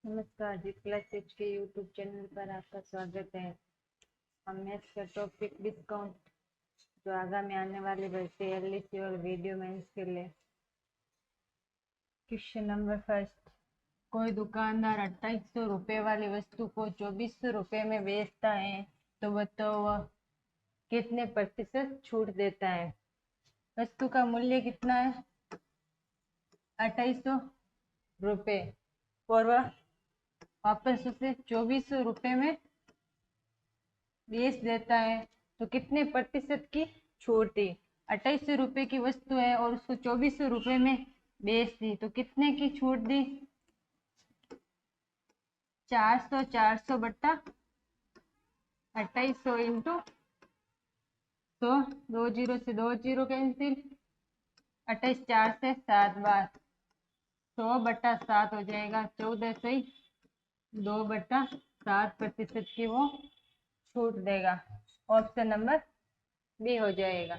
नमस्कार जी, क्लास 6 के YouTube channel पर आपका स्वागत है। हम मैथ्स का टॉपिक डिस्काउंट जो आगामी आने वाले बढ़ते एलएसी और वीडियो मेंस के लिए। क्वेश्चन नंबर फर्स्ट, कोई दुकानदार 2800 रुपये वाली वस्तु को 2400 रुपये में बेचता है तो बताओ वह कितने प्रतिशत छूट देता है। वस्तु का मूल्य कितना है? 2800 रुपये और वह वापस उसे 2400 रुपये में बेच देता है तो कितने प्रतिशत की छूट दी। 2800 रुपये की वस्तु है और उसको 2400 रुपये में बेच दी तो कितने की छूट दी? 400 बट्टा 2800 इंटू 100, 2 जीरो से 2 जीरो कैंसिल, 28 4 से 7 बार 100 बट्टा 7 हो जाएगा 14 से 2/7% की वो छूट देगा। ऑप्शन नंबर बी हो जाएगा।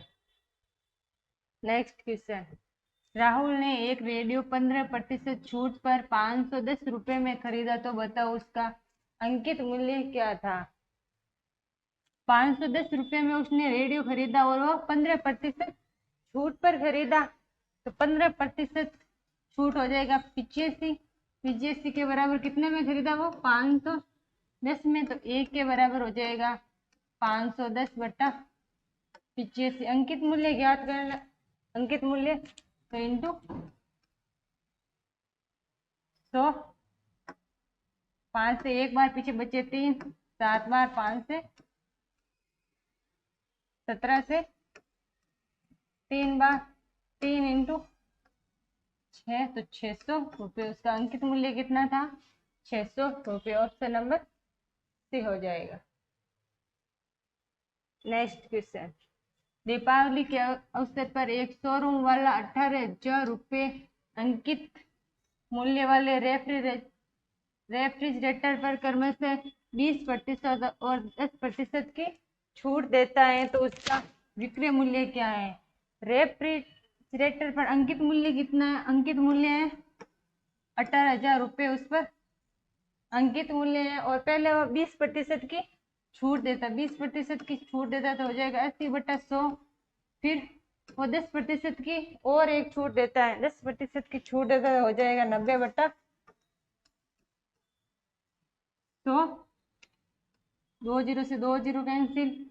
नेक्स्ट क्वेश्चन, राहुल ने एक रेडियो 15% छूट पर 510 रुपये में खरीदा तो बताओ उसका अंकित मूल्य क्या था। 510 रुपये में उसने रेडियो खरीदा और वो 15% छूट पर खरीदा तो 15% छूट हो जाएगा 85। 85 के बराबर कितने में खरीदा वो? 510 में, तो 1 के बराबर हो जाएगा 510 बट्टा 85। अंकित मूल्य ज्ञात करना, अंकित मूल्य तो इंटू 100, 5 से एक बार पीछे बचे 3, 7 बार 5 से 17 से 3 बार 3 इंटू 6 तो 600 रुपये। उसका अंकित मूल्य कितना था? 600 रुपये। ऑप्शन नंबर सी हो जाएगा। नेक्स्ट क्वेश्चन, दीपावली के अवसर पर एक शोरूम वाला 18,000 रुपये अंकित मूल्य वाले रेफ्रिजरेटर पर क्रमशः 20% और 10% की छूट देता है तो उसका विक्रय मूल्य क्या है। रेफ्रिजरेटर पर अंकित मूल्य कितना है? अंकित मूल्य है 18,000 रुपये, उस पर अंकित मूल्य है और पहले वो 20% की छूट देता, 20% की छूट देता तो हो जाएगा 80/100। फिर वो 10% की और एक छूट देता है, 10% की छूट देता है, हो जाएगा 90/100। 2 जीरो से 2 जीरो कैंसिल,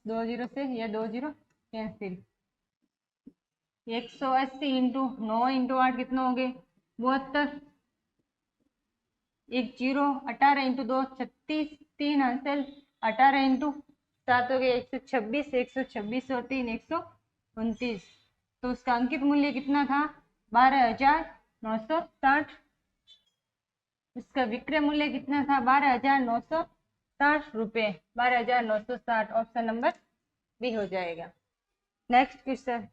2 जीरो से या 2 जीरो कैंसिल, 180 इंटू 9 इंटू 8 कितना हो गए? 72, 1 जीरो, 18 इंटू 2 36, 3 हासिल, 18 इंटू 7 हो गया 126, 126 और 3 129। तो उसका अंकित मूल्य कितना था? 12,960। उसका विक्रय मूल्य कितना था? 12,960 रुपये, 12,960। ऑप्शन नंबर बी हो जाएगा। नेक्स्ट क्वेश्चन,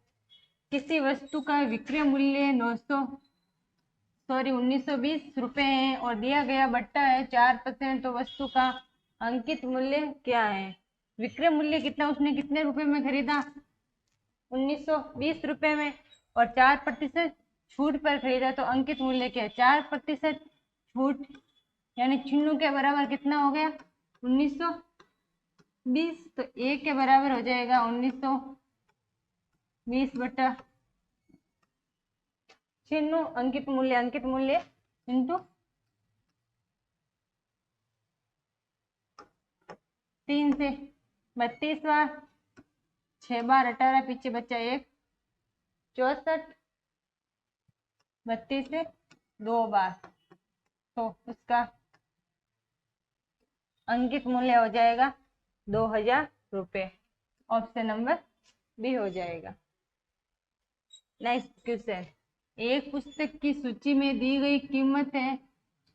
किसी वस्तु का विक्रय मूल्य 1920 रुपये है और दिया गया बट्टा है 4%, तो वस्तु का अंकित मूल्य क्या है। विक्रय मूल्य कितना, उसने कितने रुपए में खरीदा? 1920 रुपये में और 4% छूट पर खरीदा तो अंकित मूल्य क्या है? 4% छूट यानी छिन्नू के बराबर कितना हो गया? 1920, तो 1 के बराबर हो जाएगा 1920 बट्टा छिन्नू। अंकित मूल्य इंटू 3 से 32 बार, 6 बार 18 पीछे बचा 1, 64, 32 से 2 बार, तो उसका अंकित मूल्य हो जाएगा 2,000 रुपये। ऑप्शन नंबर बी हो जाएगा। नेक्स्ट क्वेश्चन, एक पुस्तक की सूची में दी गई कीमत है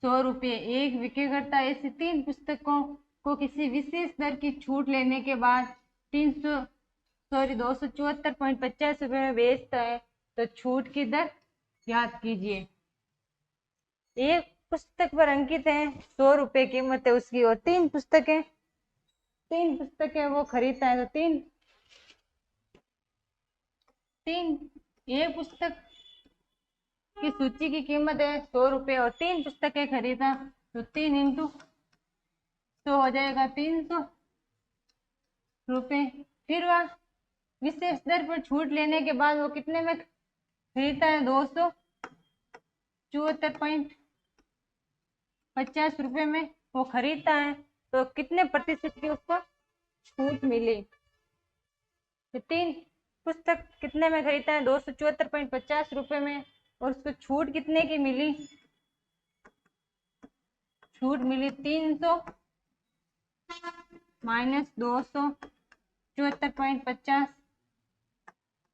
100 रुपये। एक विक्रेता ऐसी 3 पुस्तकों को किसी विशेष दर की छूट लेने के बाद 274.50 रुपये में बेचता है तो छूट की दर याद कीजिए। एक पुस्तक पर अंकित है 100 रुपये कीमत है उसकी और 3 पुस्तकें वो खरीदता है तो तीन एक पुस्तक की सूची की कीमत है 100 रुपये और 3 पुस्तकें खरीदा, तो 3 इंटू 100 हो जाएगा 300 रुपये। फिर वह विशेष दर पर छूट लेने के बाद वो कितने में खरीदता है? 274.50 रुपये में वो खरीदता है, तो कितने प्रतिशत की उसको छूट मिली? तो 3 पुस्तक कितने में खरीदता है? 274.50 रुपये में, और उसको छूट कितने की मिली? छूट मिली 300 माइनस 274.50,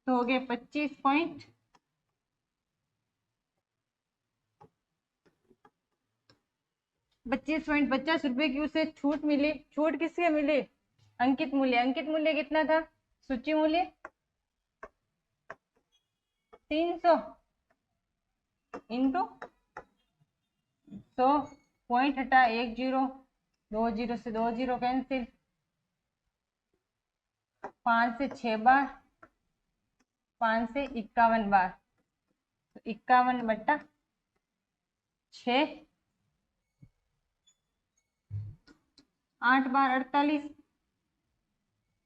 तो हो गए 25.50 रुपए की उसे छूट मिली। छूट किसके मिली? अंकित मूल्य। अंकित मूल्य कितना था? सूची मूल्य 300 इंटू 100, पॉइंट हटा 1 0, 2 0 से 2 0 कैंसिल, 5 से 6 बार, 5 से 51 बार, तो 51/6, 8 बार 48,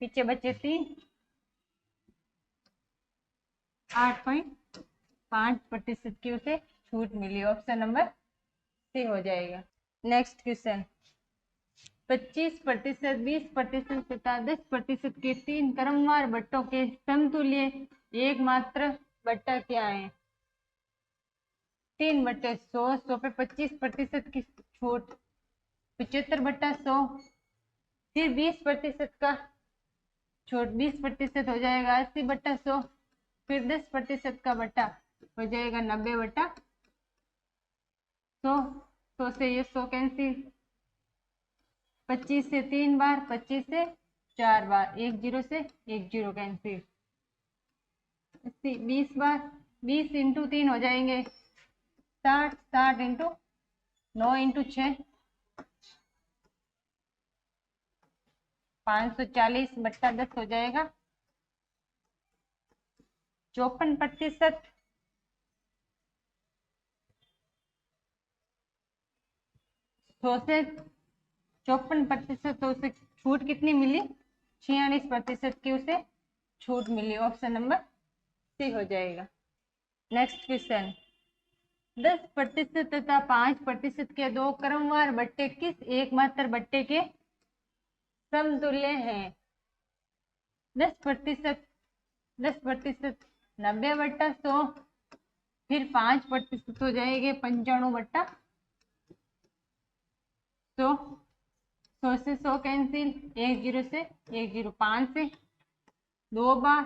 पीछे बचे 3, 8.5% की उसे छूट मिली। ऑप्शन नंबर सी हो जाएगा। नेक्स्ट क्वेश्चन, 25%, 20% तथा 10% के 3 क्रमवार बट्टों के समतुल्य एकमात्र बट्टा क्या है? 3/100, 100 पे 25% की छूट, 75/100, फिर 20% का छूट, 20% हो जाएगा 80/100, फिर 10% का बट्टा हो जाएगा 90/100, 100 से ये 100 कैंसिल, 25 से 3 बार, 25 से 4 बार, 1 0 से 1 0 कैंसिल, 20 बार, 20 इंटू 3 हो जाएंगे 60, 60 इंटू 9 इंटू 6, 540/10 हो जाएगा 54%। 100 से 54%, तो उसे छूट कितनी मिली? 46% की उसे छूट मिली। ऑप्शन नंबर सी हो जाएगा। नेक्स्ट क्वेश्चन, 10% तथा 5% के 2 क्रमवार बट्टे किस एकमात्र बट्टे के समतुल्य हैं? 10%, 10% 90/100, फिर 5% हो जाएंगे 95/100, 100 से 100 कैंसिल, 1 0 से 1 0, 5 से 2 बार,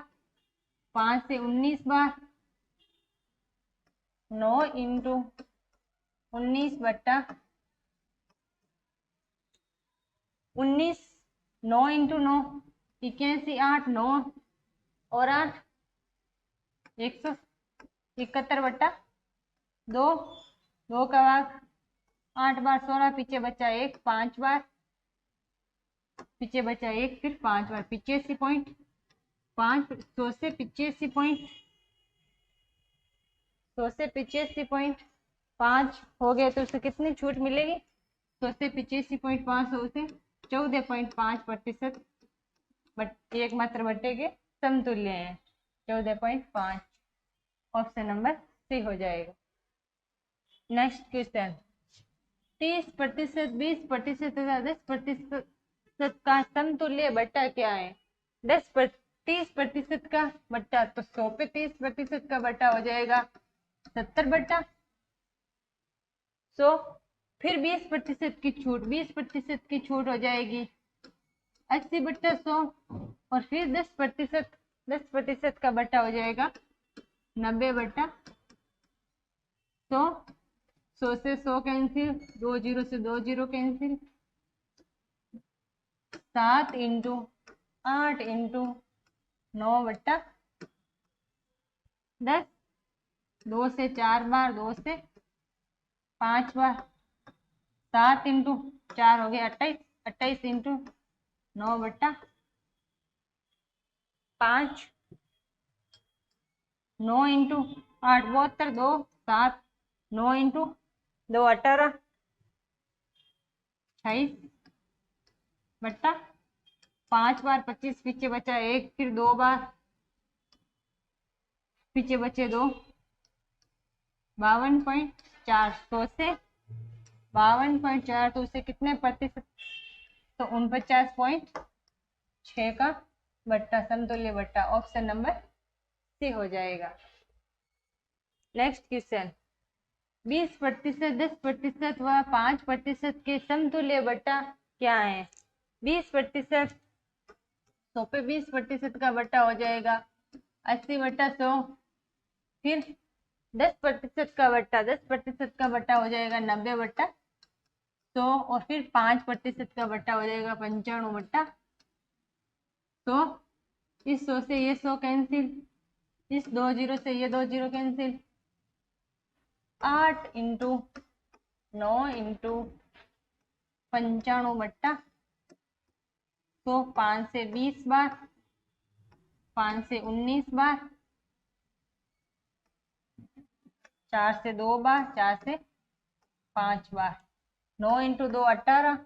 5 से 19 बार, 9 इंटू 19/19, 9 इंटू 9 81, 8 9 और 8 171/2, 2 का भाग 8 बार 16, पीछे बचा 1, 5 बार, पीछे बचा 1, फिर 5 बार, 85.5, 100 से 85.5 हो गए, तो उसे कितनी छूट मिलेगी? 100 से 85.5, उसे 14.5%, बट एकमात्र बट्टे के समतुल्य है 14.5। ऑप्शन नंबर सी हो जाएगा। नेक्स्ट क्वेश्चन, 30%, 20% तथा 10% का समतुल्य बट्टा क्या है? 30% का बट्टा, तो 100 पे 30% का बट्टा हो जाएगा 70/100, फिर 20% की छूट, 20% की छूट हो जाएगी 80/100, और फिर 10% का बट्टा हो जाएगा 90/100, 100 से 100 कैंसिल, 2 0 से 2 0 कैंसिल, 7 इंटू 8 इंटू 9/10, 2 से 4 बार, 2 से 5 बार, 7 इंटू 4 हो गया 28, 28 इंटू 9/5, 9 इंटू 8 72, 7, 9 इंटू 2 18, 28 बट्टा 5 बार 25, पीछे बचा 1, फिर 2 बार, पीछे बचे 2, 52.4, 100 से 52.4, तो उसे कितने प्रतिशत, तो 49.6 का बट्टा, समतुल्य बट्टा, ऑप्शन नंबर सी हो जाएगा। नेक्स्ट क्वेश्चन, 20%, 10% व 5% के समतुल्य बट्टा क्या है? 20%, 100 पे 20% का बट्टा हो जाएगा 80 बट्टा 100, फिर 10% का बट्टा, 10% का बट्टा हो जाएगा 90 बट्टा 100, और फिर 5% का बट्टा हो जाएगा 95 बट्टा 100। इस 100 से ये 100 कैंसिल, इस 2 जीरो से ये 2 जीरो कैंसिल, 8 इंटू 9 इंटू 95 बट्टा 100, 5 से 20 बार, 5 से 19 बार, 4 से 2 बार, 4 से 5 बार, 9 इंटू 2 18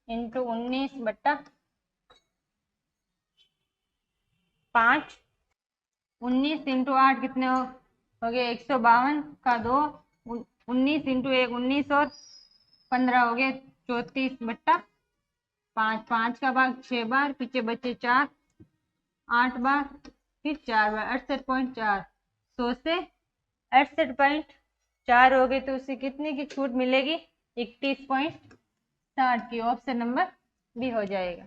इंटू 19 बट्टा 5, 19 इंटू 8 कितने हो गए 152 का 2, 19 इंटू 1 19 और 15 हो गए 34 बट्टा 5, 5 का भाग 6 बार, पीछे बचे 4, 8 बार, फिर 4 बार, 68.4, 100 से 68.4 हो गए, तो उसे कितने की छूट मिलेगी? 31.60 की, ऑप्शन नंबर बी हो जाएगा।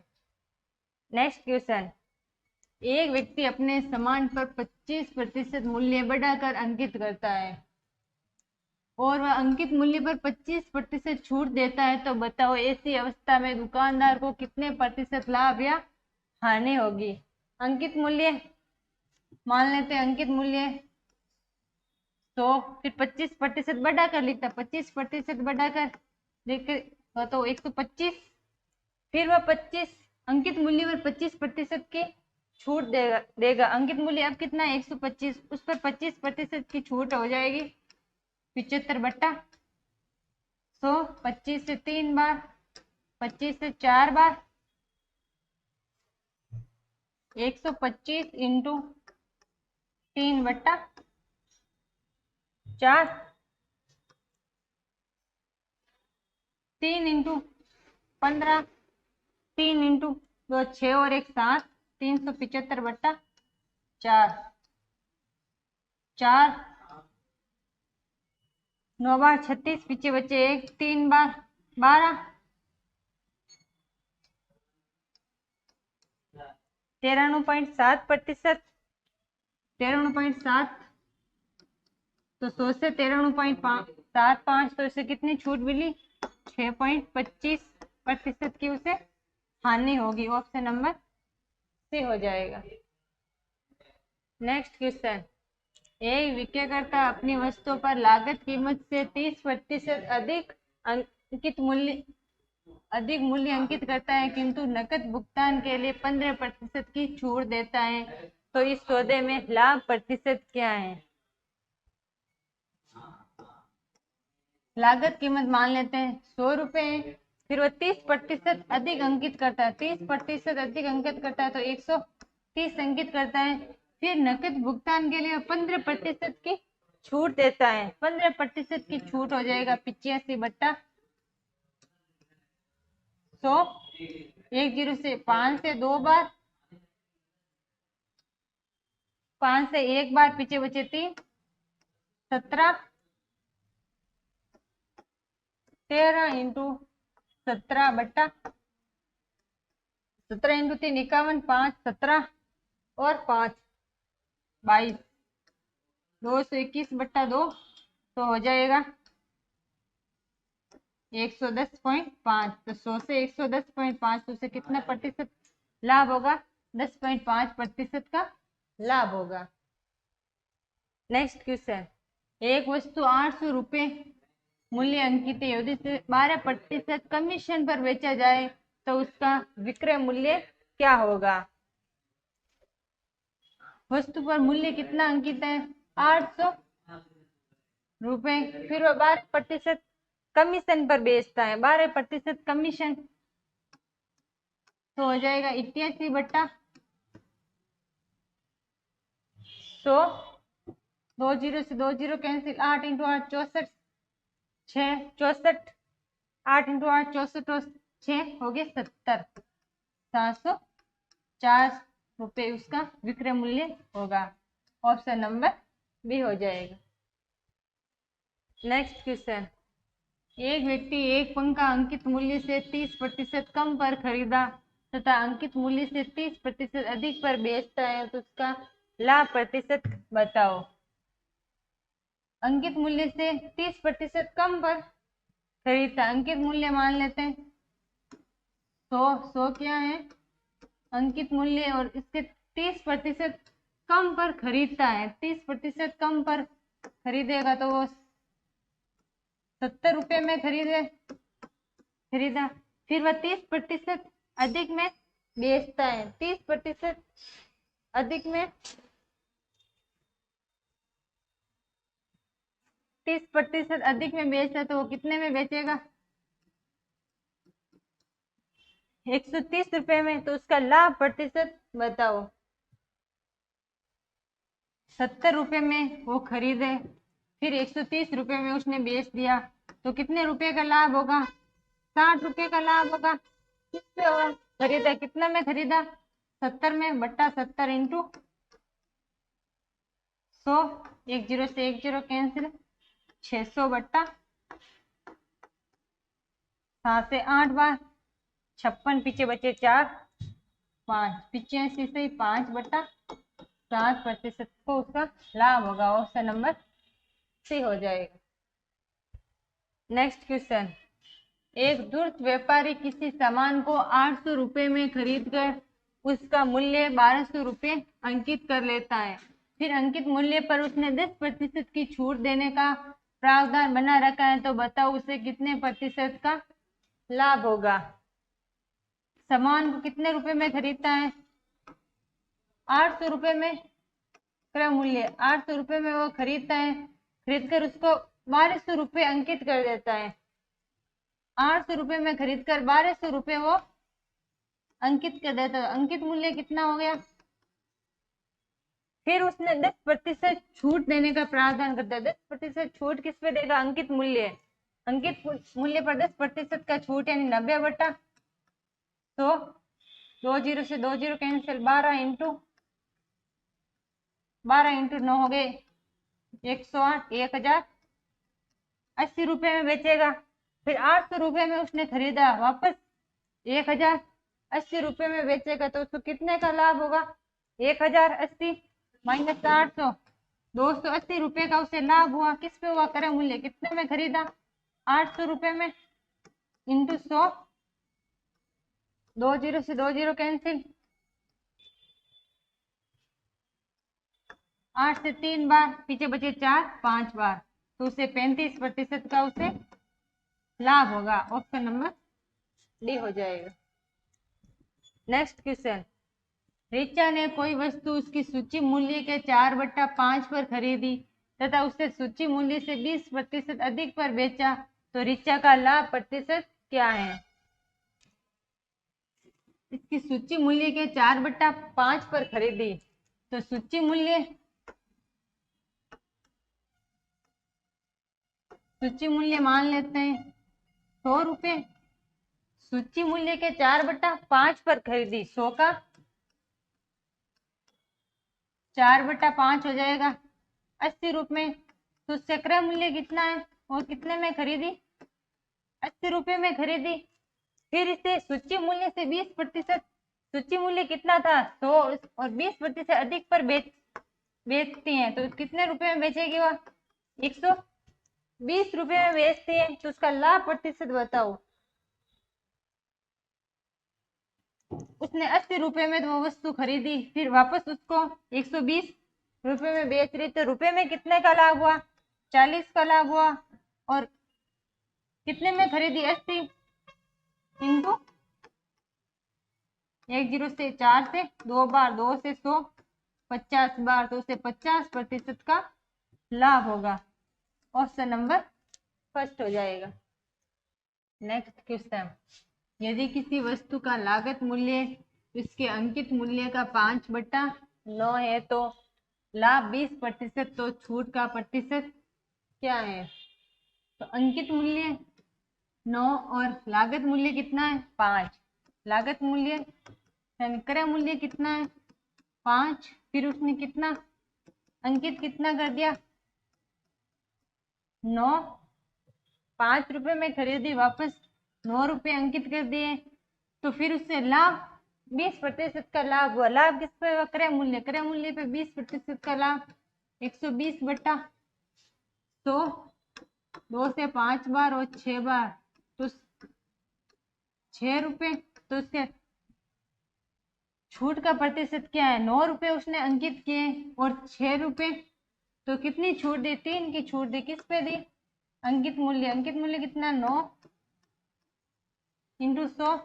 नेक्स्ट क्वेश्चन, एक व्यक्ति अपने सामान पर 25% मूल्य बढ़ाकर अंकित करता है और वह अंकित मूल्य पर 25% छूट देता है, तो बताओ ऐसी अवस्था में दुकानदार को कितने प्रतिशत लाभ या हानि होगी? अंकित मूल्य मान लेते हैं, अंकित मूल्य 100, फिर 25% बढ़ाकर लिखता, 25% बढ़ाकर लिख तो 125, फिर वह 25 अंकित मूल्य पर 25% की छूट देगा। अंकित मूल्य अब कितना है 125, उस पर 25% की छूट हो जाएगी 75 बट्टा 100, 25 से 3 बार, 25 से 4 बार, 125 इंटू 3 बट्टा 4, 3 इंटू 15, 3 इंटू 2 6 और 1 7, 375 बट्टा 4, 4 9 बार 36, पीछे बचे 1, 3 बार 12, 93.7%, 93.7, तो 100 से 93.75, तो इसे कितनी छूट मिली? 6.25% की उसे हानि होगी, ऑप्शन नंबर सी हो जाएगा। नेक्स्ट क्वेश्चन, एक विक्रेता अपनी वस्तुओं पर लागत कीमत से 30% अधिक मूल्य अंकित करता है, किंतु नकद भुगतान के लिए 15% की छूट देता है, तो इस सौदे में लाभ प्रतिशत क्या है? लागत कीमत मान लेते हैं 100 रुपए, फिर वो 30% अधिक अंकित करता है, 30% अधिक अंकित करता है, तो 130 अंकित करता है, फिर नकद भुगतान के लिए 15% की छूट देता है, 15% की छूट हो जाएगा 85 बट्टा 100, 1 जीरो से 5 से 2 बार, 5 से 1 बार, पीछे बचे 3, 17, 13 इंटू 17 बट्टा 17 इंटू 3 51, 5 17 और 5 22, 221 बट्टा 2, तो हो जाएगा 110.5, तो 100 से 110.5, तो उसे कितना प्रतिशत लाभ होगा? 10.5% का लाभ होगा। नेक्स्ट क्वेश्चन, एक वस्तु 800 रुपये मूल्य अंकित है, यदि 12% कमीशन पर बेचा जाए तो उसका विक्रय मूल्य क्या होगा? वस्तु पर मूल्य कितना अंकित है? 800, रुपए। फिर वो 12% कमीशन पर बेचता है, 12% कमीशन, तो हो जाएगा 81/100। 20 से 20 कैंसिल, 8 × 8 64, 6 64, 8 × 8 64 और 6 हो गए 70। 704 रुपये उसका विक्रय मूल्य होगा। ऑप्शन नंबर बी हो जाएगा। नेक्स्ट क्वेश्चन, एक व्यक्ति एक पंखा अंकित मूल्य से 30% कम पर खरीदा तथा अंकित मूल्य से 30% अधिक पर बेचता है, तो उसका लाभ प्रतिशत बताओ। अंकित मूल्य से 30% कम पर खरीदता, अंकित मूल्य मान लेते हैं 100 क्या है अंकित मूल्य, और इससे 30% कम पर खरीदता है, 30% कम पर खरीदेगा तो वो 70 रुपये में खरीदा। फिर वह 30% अधिक में बेचता है, 30% अधिक में 30% अधिक में बेचता है, तो वो कितने में बेचेगा 130 रुपये में, तो उसका लाभ प्रतिशत बताओ। 70 रुपये में वो खरीदे, फिर 130 रुपये में उसने बेच दिया, तो कितने रुपए का लाभ होगा 60 रुपये का लाभ होगा। किस पे होगा खरीदा, कितना में खरीदा 70 में, बट्टा 70 इंटू 100, 10 से 10 कैंसिल, 600/7 से 8 बार, 56 पीछे बचे 4, 5 85 से 5/7% को उसका लाभ होगा। ऑप्शन नंबर सी हो जाएगा। नेक्स्ट क्वेश्चन, एक धूर्त व्यापारी किसी सामान को 800 रुपये में खरीद कर उसका मूल्य 1200 रुपये अंकित कर लेता है, फिर अंकित मूल्य पर उसने 10% की छूट देने का प्रावधान बना रखा है, तो बताओ उसे कितने प्रतिशत का लाभ होगा। सामान को कितने रुपए में खरीदता है 800 रुपये में, क्रय मूल्य 800 रुपये में वो खरीदता है, खरीद कर उसको 1200 रुपये अंकित कर देता है। 800 रुपये में खरीद कर 1200 रुपये वो अंकित कर देता है, अंकित मूल्य कितना हो गया। फिर उसने 10% छूट देने का प्रावधान करता है। 10% छूट किस पे देगा, अंकित मूल्य, अंकित मूल्य पर 10% का छूट यानी 90/100। 20 से 20 कैंसिल, 12 इंटू 9 हो गए 108, 1080 रुपये में बेचेगा। फिर 800 रुपये में उसने खरीदा, वापस 1080 रुपये में बेचेगा, तो उसको कितने का लाभ होगा 1080 माइनस 800, 280 रुपये का उसे लाभ हुआ। किस पे हुआ, क्रय मूल्य, कितने में खरीदा 800 रुपये में, इंटू 100, 20 से 20 कैंसिल, 8 से 3 बार, पीछे बचे 4, 5 बार, तो उसे 35% का उसे लाभ होगा। ऑप्शन नंबर डी हो जाएगा। नेक्स्ट क्वेश्चन, रिचा ने कोई वस्तु उसकी सूची मूल्य के 4/5 पर खरीदी तथा उसे सूची मूल्य से 20% अधिक पर बेचा, तो रिचा का लाभ प्रतिशत क्या है। इसकी सूची मूल्य के 4/5 पर खरीदी, तो सूची मूल्य मान लेते हैं 100 रुपये। सूची मूल्य के 4/5 पर खरीदी, 100 का 4/5 हो जाएगा 80 रुपये। तो क्रय मूल्य कितना है, वो कितने में खरीदी 80 रुपये में खरीदी। फिर इसे सूची मूल्य से 20%, सूची मूल्य कितना था 100 और 20% अधिक पर बेचती हैं, तो कितने रुपए में बेचेगी वो 120 रुपये में बेचती है, तो उसका लाभ प्रतिशत बताओ। उसने 80 रुपये में वो वस्तु खरीदी, फिर वापस उसको 120 रुपये में बेच रही, तो रुपए में कितने का लाभ हुआ 40 का लाभ हुआ। और कितने में खरीदी 80 इंटू 10 से 4 से 2 बार, 2 से 100, 50 बार, तो उसे 50% का लाभ होगा। ऑप्शन नंबर फर्स्ट हो जाएगा। नेक्स्ट क्वेश्चन, यदि किसी वस्तु का लागत मूल्य इसके अंकित मूल्य का 5/9 है तो लाभ 20%, तो छूट का प्रतिशत क्या है? तो अंकित मूल्य 9 और लागत मूल्य कितना है? 5। लागत मूल्य यानी क्रय मूल्य कितना है? 5। फिर उसने कितना अंकित कितना कर दिया? 9। 5 रुपए में खरीदी, वापस 9 रुपए अंकित कर दिए, तो फिर उससे लाभ 20% का लाभ हुआ। लाभ किस पे हुआ? क्रय मूल्य। क्रय मूल्य पे 20% का लाभ 120/100, 2 से 5 बार और 6 बार, तो 6 रुपए। तो उसके छूट का प्रतिशत क्या है? 9 रुपए उसने अंकित किए और 6 रुपए, तो कितनी छूट दी? 3 की छूट दी। किस पे दी? अंकित मूल्य। अंकित मूल्य कितना? 9 × 100,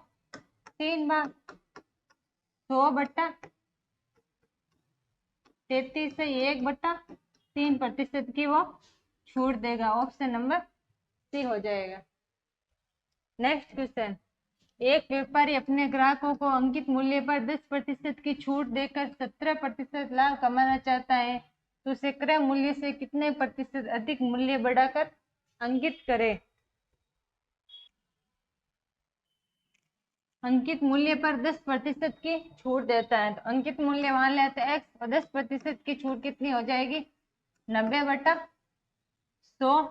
3 बार 100/33 से 1/3% की वो छूट देगा। ऑप्शन नंबर सी हो जाएगा। नेक्स्ट क्वेश्चन, एक व्यापारी अपने ग्राहकों को अंकित मूल्य पर 10% की छूट देकर 17% लाभ कमाना चाहता है, तो उसे क्रय मूल्य से कितने प्रतिशत अधिक मूल्य बढ़ाकर अंकित करे? अंकित मूल्य पर 10% की छूट देता है, तो अंकित मूल्य मान लेते हैं x और 10% की छूट कितनी हो जाएगी? 90/100।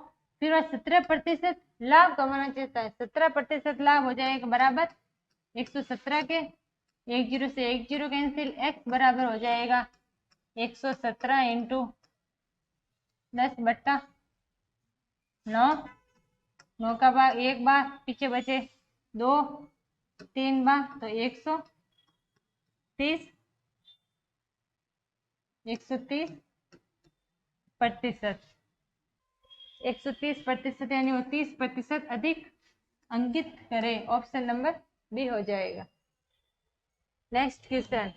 फिर वह 17% लाभ कमाना चाहता है, 17% लाभ हो जाएगा बराबर 117 के 10 से 10 कैंसिल, x बराबर हो जाएगा 117 × 10/9। 9 का भाग 1 बार, पीछे बचे 2, 3 बार, तो 130 प्रतिशत। 130% यानी वो 30% अधिक अंकित करे। ऑप्शन नंबर बी हो जाएगा। नेक्स्ट क्वेश्चन,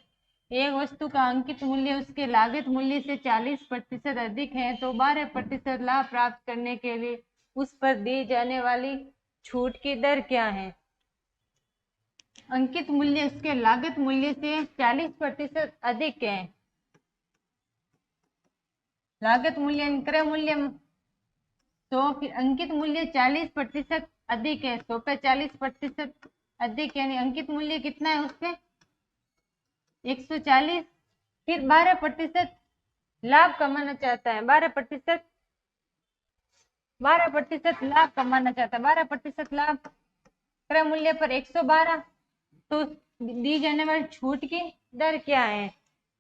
एक वस्तु का अंकित मूल्य उसके लागत मूल्य से 40% अधिक है तो 12% लाभ प्राप्त करने के लिए उस पर दी जाने वाली छूट की दर क्या है? अंकित मूल्य उसके लागत मूल्य से 40% अधिक है। लागत मूल्य क्रय मूल्य, तो फिर अंकित मूल्य 40% अधिक है, 100 पे 40% अधिक यानी अंकित मूल्य कितना है उसपे? 140। फिर 12% लाभ कमाना चाहता है, 12% लाभ कमाना चाहता है। 12% लाभ क्रय मूल्य पर 112, तो दी जाने वाली छूट की दर क्या है?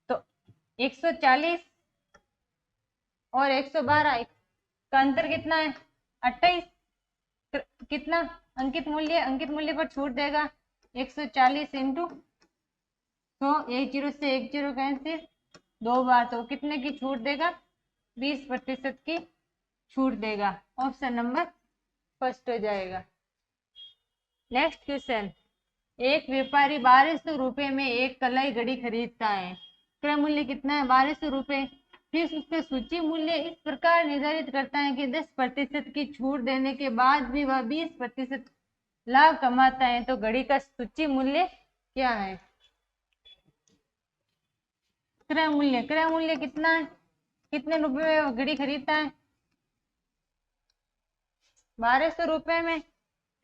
तो 140 और 112 का अंतर कितना है? 28। कितना अंकित मूल्य पर छूट देगा 140 × 100, 10 से 10 कैंसिल, 2 बार, तो कितने की छूट देगा? 20% की छूट देगा। ऑप्शन नंबर फर्स्ट हो जाएगा। नेक्स्ट क्वेश्चन, एक व्यापारी 1200 रुपए में एक कलाई घड़ी खरीदता है, क्रय मूल्य कितना है? 1200 रुपए। फिर उसका सूची मूल्य इस प्रकार निर्धारित करता है कि 10% की छूट देने के बाद भी वह 20% लाभ कमाता है, तो घड़ी का सूची मूल्य क्या है? क्रय मूल्य कितना है? कितने रुपए में वो घड़ी खरीदता है? 1200 रुपए में।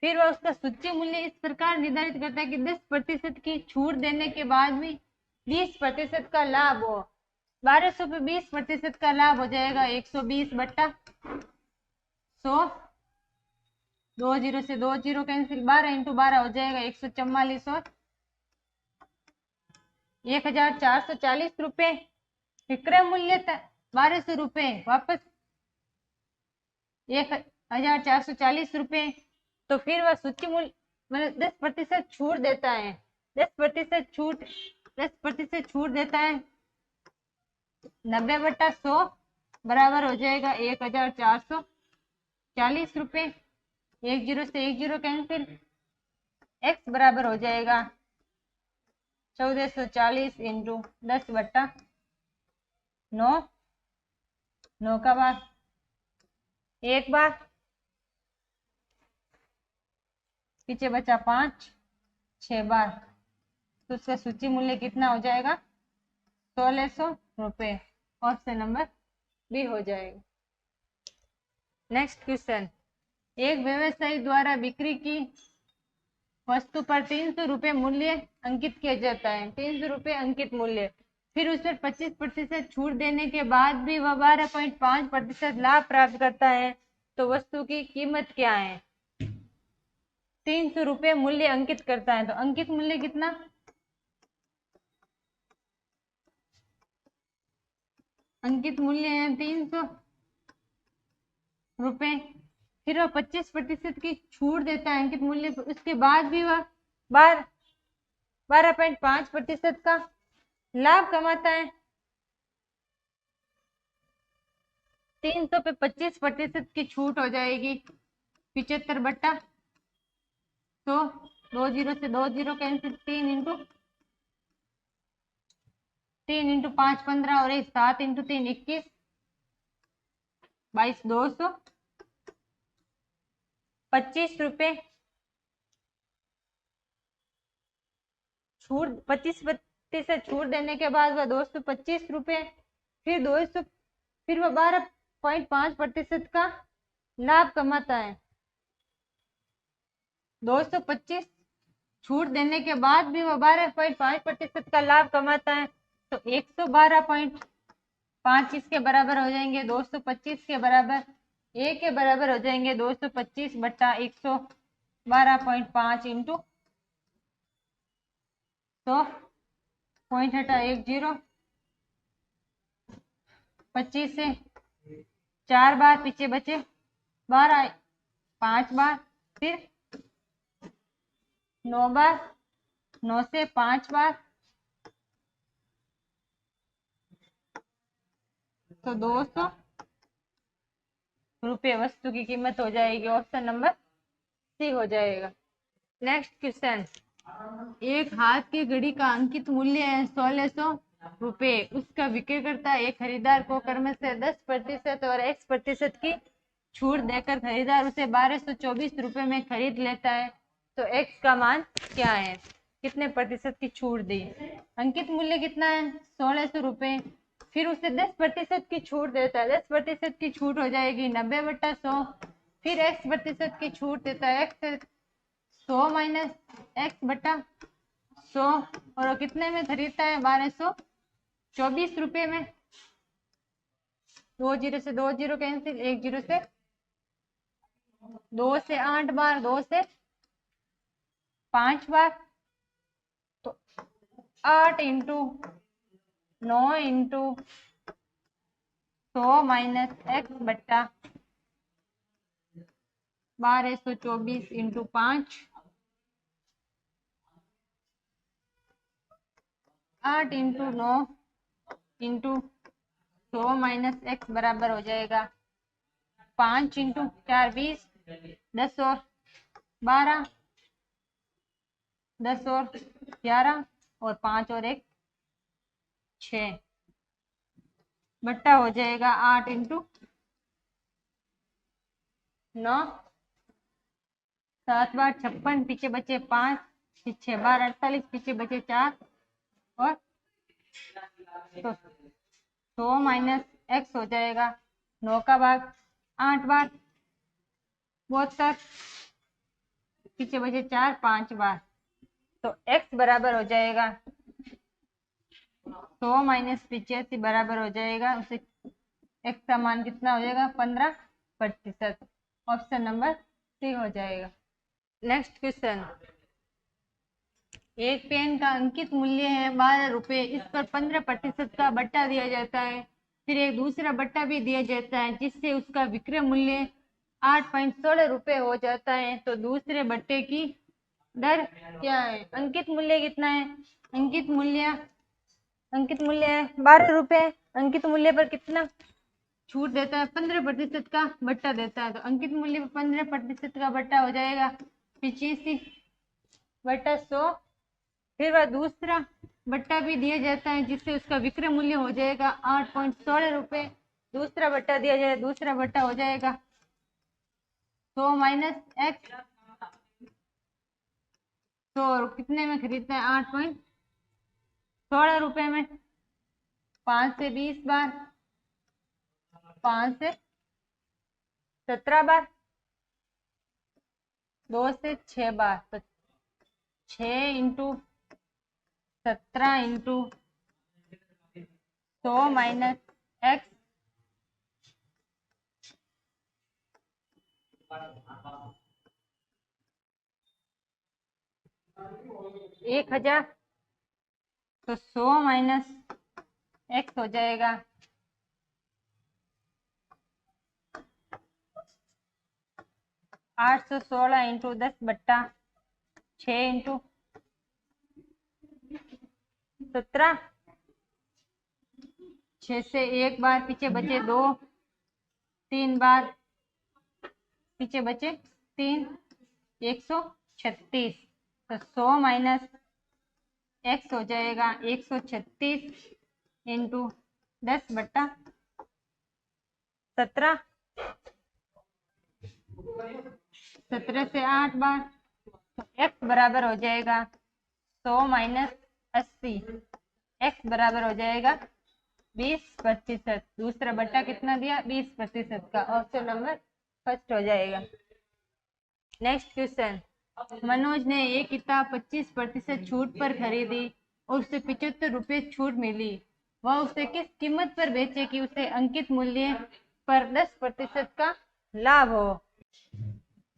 फिर वह उसका सूची मूल्य इस प्रकार निर्धारित करता है कि 10% की छूट देने के बाद भी 20% का लाभ हो। 1200 पे 20% का लाभ हो जाएगा 120/100, 2 0 से 2 0 कैंसिल, 12 × 12 हो जाएगा 144 और 1440 रुपए। विक्रय मूल्य 1200 रुपए, वापस 1440 रुपए, तो फिर वह सूची मूल्य मतलब 10% छूट देता है। 10% छूट देता है 90/100 बराबर हो जाएगा 1440 रुपए। 10 से 10 कैंसिल, x बराबर हो जाएगा 1440 × 10/9, 9 का भाग एक बार, पीछे बचा 5, 6 बार, तो उसका सूची मूल्य कितना हो जाएगा? 1600 रुपये। ऑप्शन नंबर बी हो जाएगा। नेक्स्ट क्वेश्चन, एक व्यवसायी द्वारा बिक्री की वस्तु पर 300 रुपये मूल्य अंकित किया जाता है, 300 रुपये अंकित मूल्य, फिर उस पर 25% छूट देने के बाद भी वह 12.5% लाभ प्राप्त करता है, तो वस्तु की कीमत क्या है? 300 रुपये मूल्य अंकित करता है, तो अंकित मूल्य कितना? अंकित मूल्य है 300 रुपये, फिर वह 25% की छूट देता है अंकित मूल्य, उसके बाद भी वह 12.5% का लाभ कमाता है। 300 पे 25% की छूट हो जाएगी 75 बट्टा 100, 2 जीरो से 2 जीरो कैंसिल, 3 इंटू 5 15 और 1 7 इंटू 3 21, 22 200, 25 रुपये छूट, 25% छूट देने के बाद वह 225 रुपये, फिर 200, फिर वह 12.5% का लाभ कमाता है। 225 छूट देने के बाद भी वह 12.5% का लाभ कमाता है, तो 112.5 इसके बराबर हो जाएंगे, 225 के बराबर, ए के बराबर हो जाएंगे 225 बट्टा 112.5 इंटू 100, पॉइंट हटा 10, 25 से 4 बार, पीछे बचे 12, 5 बार, फिर 9 बार, 9 से 5 बार, तो 200 रुपये वस्तु की कीमत हो जाएगी। ऑप्शन नंबर सी हो जाएगा। नेक्स्ट क्वेश्चन, एक हाथ की घड़ी का अंकित मूल्य है 1600 रुपये, उसका विक्रेता एक खरीदार को क्रमशः 10% और x% की छूट देकर खरीदार उसे 1224 रुपये में खरीद लेता है, तो x का मान क्या है? कितने प्रतिशत की छूट दी? अंकित मूल्य कितना है? 1600 रुपये, फिर उसे 10% की छूट देता है, 10% की छूट हो जाएगी 90 बट्टा 100, फिर x% की छूट देता है, x 100 माइनस x बटा 100, और कितने में खरीदता है? 1224 रुपये में। 2 जीरो से 2 जीरो कैंसिल, 1 जीरो से 2 से 8 बार, 2 से 5 बार, तो 8 इंटू 9 इंटू 100 माइनस x बट्टा 1224 into 5, 8 into 9 into 100 minus x बराबर हो जाएगा 5 इंटू 4 20, 10 और 12, 10 और 11 और 5 और 1 6, बट्टा हो जाएगा 8 इंटू 9, 7 बार 56, पीछे बचे 5, 6 बार 48, पीछे बचे 4, और तो 100 माइनस x हो जाएगा 9 का भाग 8 बार 72, पीछे बचे 4, 5 बार, तो x बराबर हो जाएगा 100 माइनस 85 बराबर हो जाएगा, उसे x का मान कितना हो जाएगा? 15%। ऑप्शन नंबर सी हो जाएगा। नेक्स्ट क्वेश्चन, एक पेन का अंकित मूल्य है 12 रुपये, इस पर 15% का बट्टा दिया जाता है, फिर एक दूसरा बट्टा भी दिया जाता है जिससे उसका विक्रय मूल्य 8.16 रुपये हो जाता है, तो दूसरे बट्टे की दर क्या है? अंकित मूल्य कितना है? अंकित मूल्य है 12 रुपये, अंकित मूल्य पर कितना छूट देता है? 15% का बट्टा देता है, तो अंकित मूल्य पर 15% का बट्टा हो जाएगा 85 बट्टा 100, फिर वह दूसरा बट्टा भी दिया जाता है जिससे उसका विक्रय मूल्य हो जाएगा 8.16 रुपये, दूसरा बट्टा दिया जाए, दूसरा बट्टा हो जाएगा 100 माइनस एक्स, 100 कितने में खरीदता है? 8.16 रुपए में। 5 से 20 बार, 5 से 17 बार, 2 से 6 बार, तो 6 इंटू 17 इंटू 100 माइनस एक्स, 1000, तो 100 माइनस एक्स हो जाएगा 816 इंटू 10/6 इंटू 17, 6 से 1 बार पीछे बचे 2, 3 बार पीछे बचे 3, 136, तो 100 माइनस एक्स हो जाएगा 136 इंटू 10/17, 17 से 8 बार, तो एक्स बराबर हो जाएगा 100 माइनस 80, एक्स बराबर हो जाएगा 20%। दूसरा बट्टा कितना दिया? 20% का। ऑप्शन नंबर फर्स्ट हो जाएगा। नेक्स्ट क्वेश्चन, मनोज ने एक किताब 25% छूट पर खरीदी और उसे 75 रुपये छूट मिली। वह उसे किस कीमत पर बेचे कि उसे अंकित मूल्य पर 10% का लाभ हो?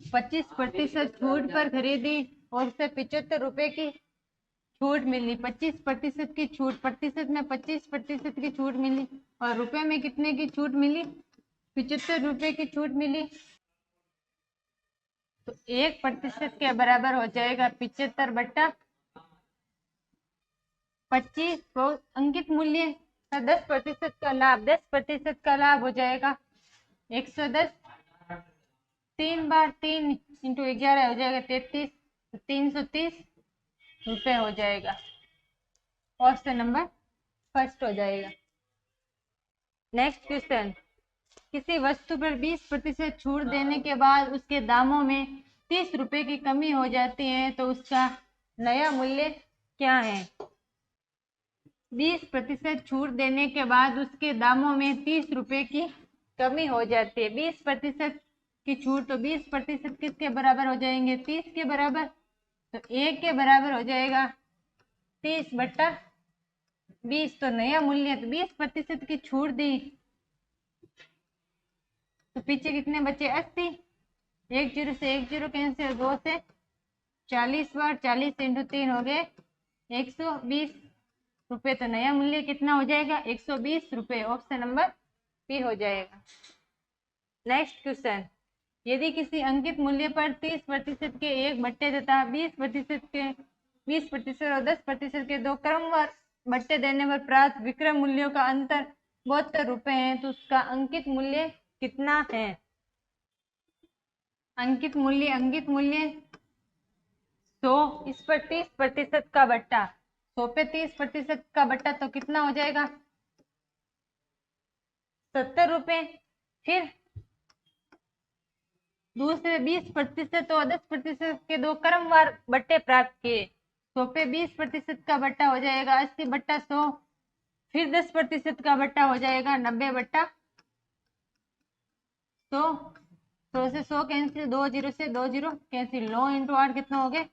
25% छूट पर खरीदी और उसे 75 रुपए की छूट मिली। 25% की छूट, प्रतिशत में 25% की छूट मिली और रुपए में कितने की छूट मिली? 75 रुपए की छूट मिली। तो 1% के बराबर हो जाएगा 75/25, तो अंकित मूल्य का 10% का लाभ, 10% का लाभ हो जाएगा 110, 3 बार 3 इंटू 11 हो जाएगा 33, तो 330 रुपए हो जाएगा। ऑप्शन नंबर फर्स्ट हो जाएगा। नेक्स्ट क्वेश्चन, किसी वस्तु पर 20% छूट देने के बाद उसके दामों में 30 रुपए की कमी हो जाती है, तो उसका नया मूल्य क्या है? 20% छूट देने के बाद उसके दामों में 30 रुपए की कमी हो जाती है। 20% की छूट, तो 20% किसके बराबर हो जाएंगे? 30 के बराबर, तो 1 के बराबर हो जाएगा 30/20, तो नया मूल्य, तो 20% की छूट दी तो पीछे कितने बचे? 80, 1 0 से 1 0 कैंसिल, 2 से 40 बार, 40 इंटू 3 हो गए 120 रुपए, तो नया मूल्य कितना हो जाएगा? 120 रुपए। ऑप्शन नंबर बी हो जाएगा। नेक्स्ट क्वेश्चन, यदि किसी अंकित मूल्य पर 30% के एक बट्टे तथा 20% और 10% के दो क्रमवार बट्टे देने पर प्राप्त विक्रय मूल्यों का अंतर 72 रुपए है, तो उसका अंकित मूल्य कितना है? अंकित मूल्य 100, इस पर 30% का बट्टा, 100 पे 30% का बट्टा, तो कितना हो जाएगा? 70 रुपए। फिर दूसरे 20% और 10% के दो क्रमवार बट्टे प्राप्त किए, 100 पे 20% का बट्टा हो जाएगा 80/100, फिर 10% का बट्टा हो जाएगा 90/100, 100 से 100 कैंसिल, 2 0 से 2 0 कैंसिल, 9 इंटू 8 कितना हो गए?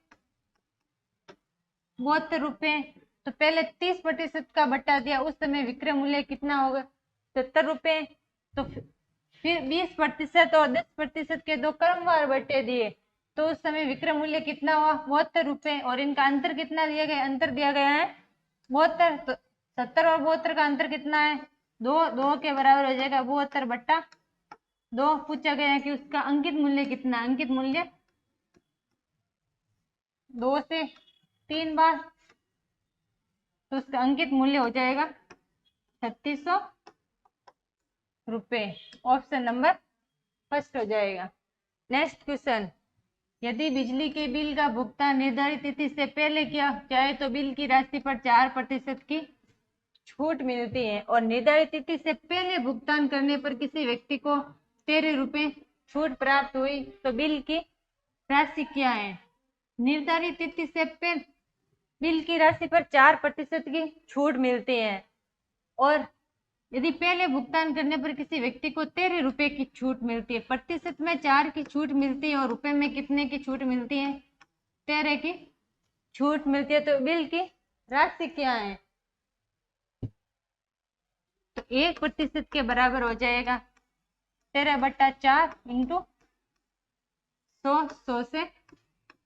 72 रुपए। तो पहले 30% का बट्टा दिया, उस समय विक्रय मूल्य कितना होगा? 70 रुपए। तो फिर 20% और 10% के दो क्रमवार बट्टे दिए, तो उस समय विक्रय मूल्य कितना हुआ? 72 रुपए। और इनका अंतर कितना दिया गया? अंतर दिया गया है 72, तो 70 और 72 का अंतर कितना है? 2 के बराबर हो जाएगा 72/2। पूछा गया है कि उसका अंकित मूल्य कितना? अंकित मूल्य 2 से 3 बार, तो उसका अंकित मूल्य हो जाएगा 3600 रुपए। ऑप्शन नंबर फर्स्ट हो जाएगा। नेक्स्ट क्वेश्चन, यदि बिजली के बिल का भुगतान निर्धारित तिथि से पहले किया जाए तो बिल की राशि पर 4% की छूट मिलती है, और निर्धारित तिथि से पहले भुगतान करने पर किसी व्यक्ति को 13 रुपए छूट प्राप्त हुई तो बिल की राशि क्या है। निर्धारित तिथि से पहले बिल की राशि पर 4% की छूट मिलती है और यदि पहले भुगतान करने पर किसी व्यक्ति को 13 रुपए की छूट मिलती है। प्रतिशत में 4 की छूट मिलती है और रुपए में कितने की छूट मिलती है, 13 की छूट मिलती है। तो बिल की राशि क्या है, तो 1% के बराबर हो जाएगा 13/4 इंटू 100 से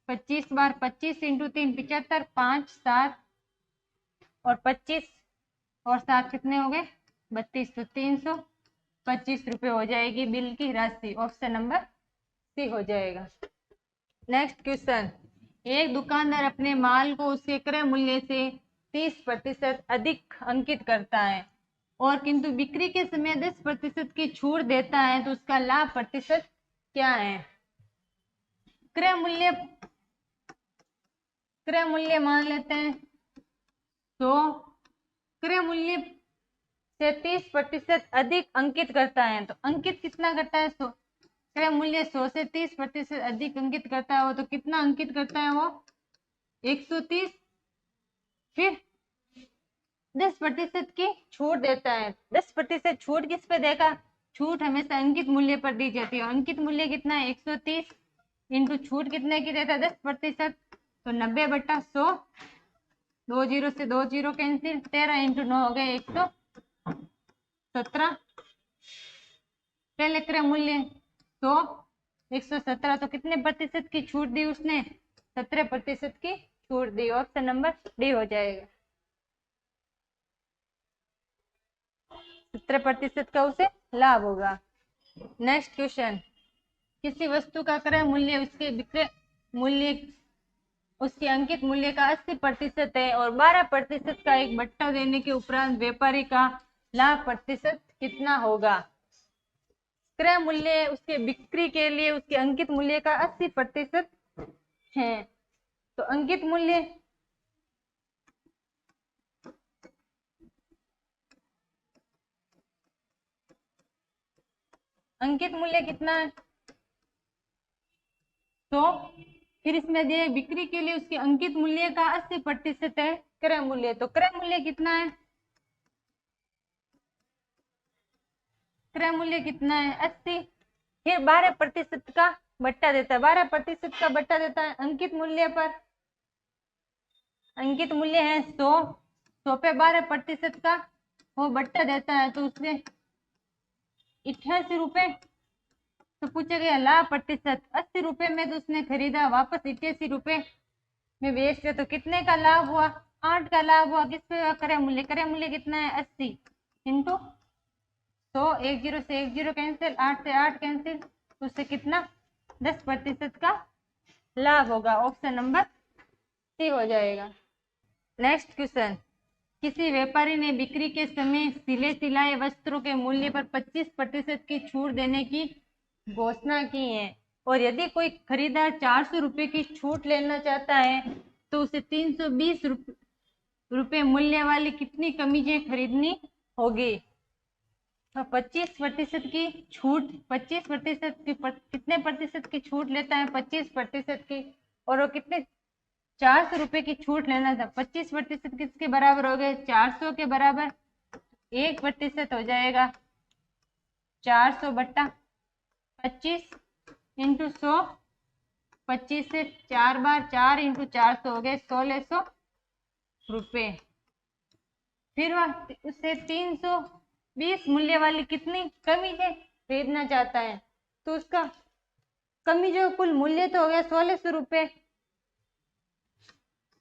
25 बार 25 इंटू 3 75 5 7 और 25 और 7 कितने हो गए 32, तो 325 रुपये हो जाएगी बिल की राशि। ऑप्शन नंबर सी हो जाएगा। नेक्स्ट क्वेश्चन, एक दुकानदार अपने माल को उसके क्रय मूल्य से 30% अधिक अंकित करता है और किंतु बिक्री के समय 10% की छूट देता है, तो उसका लाभ प्रतिशत क्या है। क्रय मूल्य मान लेते हैं 100, क्रय मूल्य से 30% अधिक अंकित करता है, तो अंकित कितना करता है 100, क्रय मूल्य 100 से 30% अधिक अंकित करता है वो, तो कितना अंकित करता है वो 130, फिर 10% की छूट देता है। 10% छूट किस पे देगा, छूट हमेशा अंकित मूल्य पर दी जाती है। अंकित मूल्य कितना है 130 इंटू छूट कितने की देता है 10%, तो 90/100, 2 जीरो से 2 जीरो कैंसिल, 13 इंटू 9 हो गए 117। पहले क्रय मूल्य 100 117, तो कितने प्रतिशत की छूट दी उसने, 17% की छूट दी। ऑप्शन नंबर डी हो जाएगा। 17% का उसे लाभ होगा। नेक्स्ट क्वेश्चन, किसी वस्तु का क्रय मूल्य उसके विक्रय मूल्य उसके अंकित मूल्य का 80% है और 12% का एक बट्टा देने के उपरांत व्यापारी का लाभ प्रतिशत कितना होगा। क्रय मूल्य उसके बिक्री के लिए उसके अंकित मूल्य का 80% है, तो अंकित मूल्य कितना है 100, फिर इसमें दिए बिक्री के लिए उसके अंकित मूल्य का 80% है क्रय मूल्य, तो क्रय मूल्य कितना है, क्रय मूल्य कितना है 80, फिर 12% का बट्टा देता है, 12% का बट्टा देता है अंकित मूल्य पर। अंकित मूल्य है 100 पे 12% का वो बट्टा देता है, तो उसने 88 रुपए। तो पूछा गया लाभ प्रतिशत, 80 रुपए में तो उसने खरीदा, वापस 88 रुपए में बेच दिया, तो कितने का लाभ हुआ, 8 का लाभ हुआ। किस पे क्रय मूल्य, क्रय मूल्य कितना है 80 इंटू 100, 1 जीरो से 1 जीरो कैंसिल, 8 से 8 कैंसिल, तो उससे कितना 10% का लाभ होगा। ऑप्शन नंबर सी हो जाएगा। नेक्स्ट क्वेश्चन, किसी व्यापारी ने बिक्री के समय सिले सिलाए वस्त्रों के मूल्य पर 25% की छूट देने की घोषणा की है और यदि कोई खरीदार 400 रुपए की छूट लेना चाहता है तो उसे 320 रुपए मूल्य वाली कितनी कमीजें खरीदनी होगी। तो 25% की छूट, 25% की कितने प्रतिशत की छूट लेता है 25% की, और वो कितने 400 रुपए की छूट लेना था। 25% किसके बराबर हो गए 400 के बराबर, 1% हो जाएगा 400/25 इंटू 100, 25 से 4 बार 4 इंटू 400 हो गए 1600 रुपए। फिर वह उससे 320 मूल्य वाली कितनी कमीज खरीदना चाहता है, तो उसका कमीज जो कुल मूल्य तो हो गया 1600 रुपए,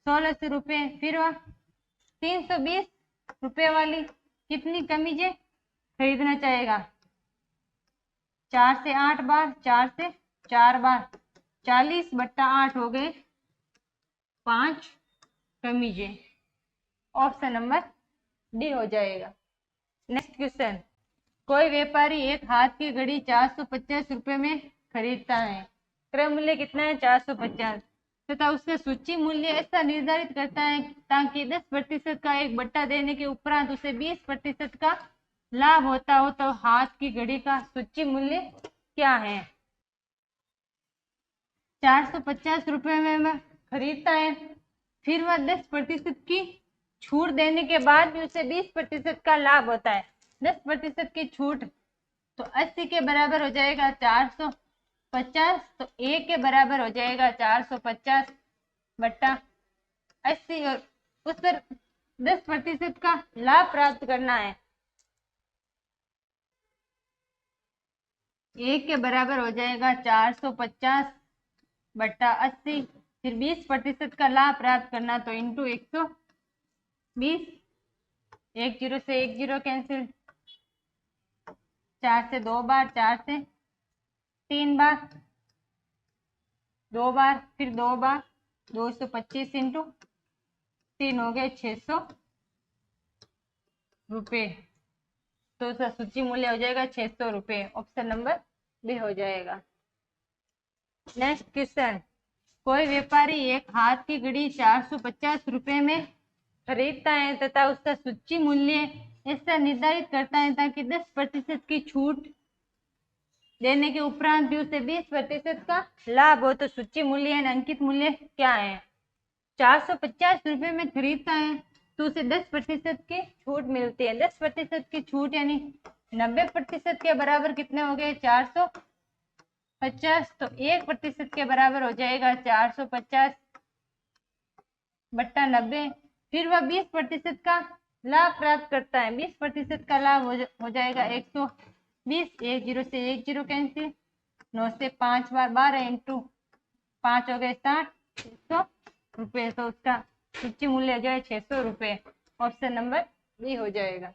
1600 रुपए। फिर वह 320 रुपए वाली कितनी कमीजें खरीदना चाहेगा, 4 से 8 बार 4 से 4 बार 40/8 हो गए 5 कमीजें। ऑप्शन नंबर डी हो जाएगा। नेक्स्ट क्वेश्चन, कोई व्यापारी एक हाथ की घड़ी 450 रुपए में खरीदता है, क्रय मूल्य कितना है 450, तथा उसका सूची मूल्य ऐसा निर्धारित करता है ताकि 10% का एक बट्टा देने के उपरांत उसे 20% का लाभ होता हो, तो हाथ की घड़ी का सूची मूल्य क्या है। 450 रुपये में वह खरीदता है, फिर वह 10% की छूट देने के बाद भी उसे 20% का लाभ होता है। 10% की छूट तो 80 के बराबर हो जाएगा 450, तो ए के बराबर हो जाएगा 450 बट्टा 80, और उस पर 10% का लाभ प्राप्त करना है। ए के बराबर हो जाएगा 450 बट्टा 80, फिर 20% का लाभ प्राप्त करना तो इंटू 120, 1 0 से 1 0 कैंसिल, 4 से 2 बार, 4 से 3 बार, 2 बार, फिर 2 बार, 225 इंटू 3 हो गए 600 रुपये। तो उसका सूची मूल्य हो जाएगा 600 रुपये। ऑप्शन नंबर बी हो जाएगा। नेक्स्ट क्वेश्चन, कोई व्यापारी एक हाथ की घड़ी 450 रुपये में खरीदता है तथा उसका सूची मूल्य ऐसा निर्धारित करता है ताकि 10% की छूट देने के उपरांत भी उसे 20% का लाभ हो, तो सूची मूल्य यानी अंकित मूल्य क्या है? 450 रुपये में खरीदता है तो उसे 10% की छूट मिलती है। 10% की छूट यानी 90% के बराबर कितने हो गए? 450, तो 1% के बराबर हो जाएगा 450 बट्टा 90, फिर वह 20% का लाभ प्राप्त करता है। 20% का लाभ हो जाएगा 120, 1 0 से 1 0 कैंसिल, 9 से 5 बार 12 इंटू 5 हो गए 60, 600 रुपये। तो उसका सूची मूल्य हो जाए 600 रुपये। ऑप्शन नंबर बी हो जाएगा।